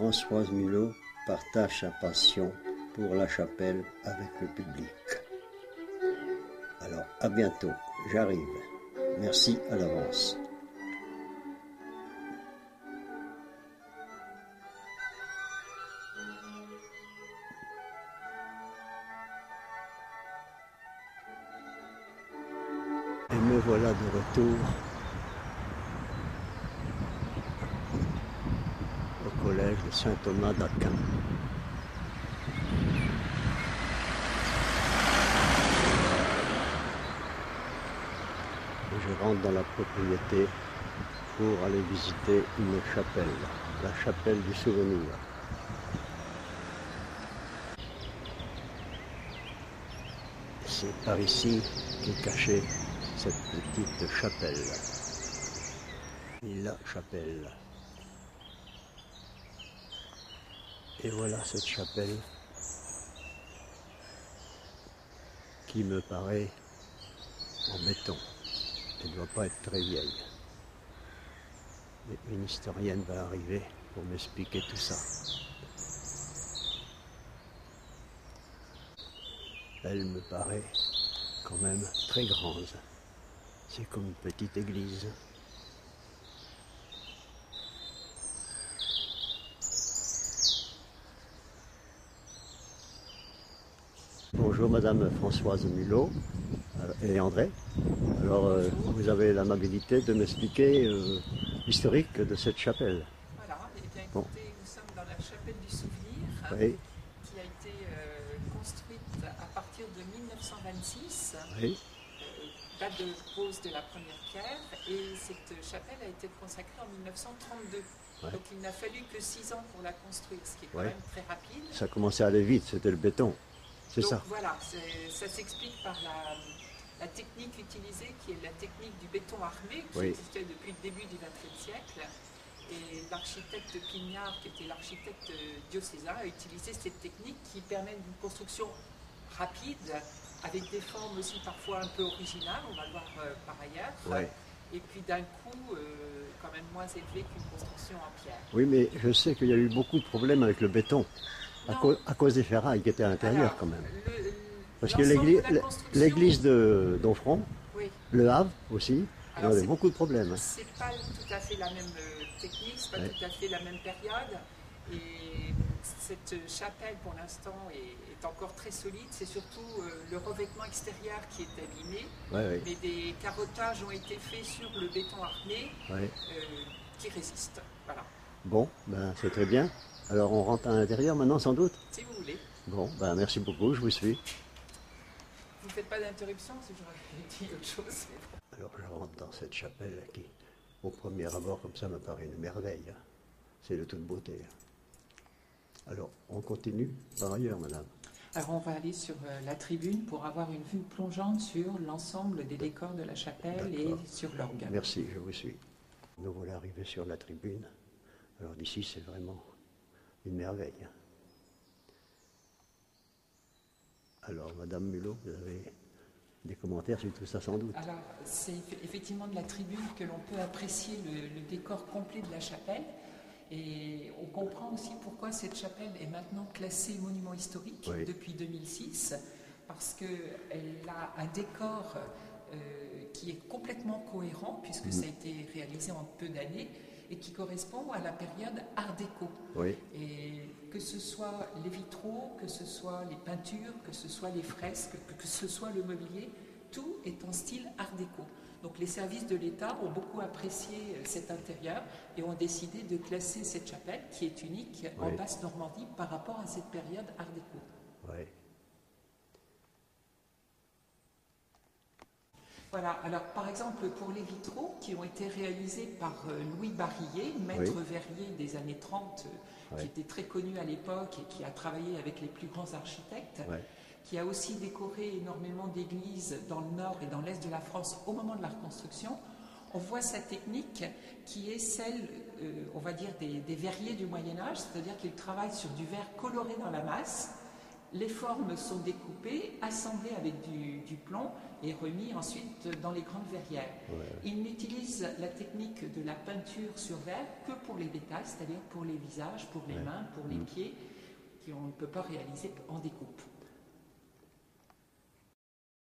Françoise Mulot partage sa passion pour la chapelle avec le public. Alors, à bientôt, j'arrive. Merci à l'avance. Et me voilà de retour au collège de Saint-Thomas d'Aquin. Je rentre dans la propriété pour aller visiter une chapelle, la chapelle du souvenir. C'est par ici qu'est cachée cette petite chapelle. La chapelle. Et voilà cette chapelle qui me paraît en béton. Elle ne doit pas être très vieille. Mais une historienne va arriver pour m'expliquer tout ça. Elle me paraît quand même très grande. C'est comme une petite église. Bonjour Madame Françoise Mulot et André. Alors vous avez l'amabilité de m'expliquer l'historique de cette chapelle. Voilà, et bien écoutez, nous sommes dans la chapelle du souvenir, Oui. qui a été construite à partir de 1926, Oui. date de pose de la première pierre, et cette chapelle a été consacrée en 1932. Ouais. Donc il n'a fallu que 6 ans pour la construire, ce qui est quand Ouais. même très rapide. Ça commençait à aller vite, c'était le béton. C'est ça. Donc voilà, ça s'explique par la technique utilisée, qui est la technique du béton armé, qui Oui. existait depuis le début du XXe siècle. Et l'architecte Pignard, qui était l'architecte diocésain, a utilisé cette technique qui permet une construction rapide, avec des formes aussi parfois un peu originales, on va le voir par ailleurs. Ouais. Et puis d'un coût quand même moins élevé qu'une construction en pierre. Oui, mais je sais qu'il y a eu beaucoup de problèmes avec le béton, à cause des ferrailles qui étaient à l'intérieur. Alors, quand même. Parce l'ensemble que de la construction- l'église de d'Onfront, Oui. Le Havre aussi, il y Alors, avait beaucoup de problèmes. C'est pas tout à fait la même technique, c'est pas Ouais. tout à fait la même période. Et cette chapelle, pour l'instant, est encore très solide. C'est surtout le revêtement extérieur qui est abîmé. Ouais, ouais. Mais des carottages ont été faits sur le béton armé Ouais. qui résistent. Voilà, Bon, ben, c'est très bien. Alors on rentre à l'intérieur maintenant sans doute. si vous voulez. Bon, ben, merci beaucoup, je vous suis. Vous ne faites pas d'interruption, si j'aurais dit autre chose. Alors je rentre dans cette chapelle qui, au premier abord comme ça, me paraît une merveille. C'est de toute beauté. Alors on continue par ailleurs, madame. Alors on va aller sur la tribune pour avoir une vue plongeante sur l'ensemble des décors de la chapelle et D'accord. sur l'orgue. Merci, je vous suis. Nous voilà arrivés sur la tribune. Alors d'ici, c'est vraiment une merveille. Alors, madame Mulot, vous avez des commentaires sur tout ça sans doute. Alors c'est effectivement de la tribune que l'on peut apprécier le décor complet de la chapelle. Et on comprend aussi pourquoi cette chapelle est maintenant classée monument historique Oui. depuis 2006, parce qu'elle a un décor qui est complètement cohérent, puisque ça a été réalisé en peu d'années, et qui correspond à la période Art déco. Oui. Et que ce soit les vitraux, que ce soit les peintures, que ce soit les fresques, que ce soit le mobilier, tout est en style Art déco. Donc les services de l'État ont beaucoup apprécié cet intérieur et ont décidé de classer cette chapelle, qui est unique en Oui. Basse-Normandie par rapport à cette période Art déco. Oui. Voilà, alors par exemple pour les vitraux qui ont été réalisés par Louis Barillet, maître Oui. verrier des années 30, Oui. qui était très connu à l'époque et qui a travaillé avec les plus grands architectes, Oui. qui a aussi décoré énormément d'églises dans le nord et dans l'est de la France au moment de la reconstruction, on voit sa technique qui est celle, on va dire, des verriers du Moyen-Âge, c'est-à-dire qu'ils travaillent sur du verre coloré dans la masse Les formes sont découpées, assemblées avec du plomb et remis ensuite dans les grandes verrières. Ouais. Il n'utilise la technique de la peinture sur verre que pour les détails, c'est-à-dire pour les visages, pour les mains, pour les pieds, qu'on ne peut pas réaliser en découpe.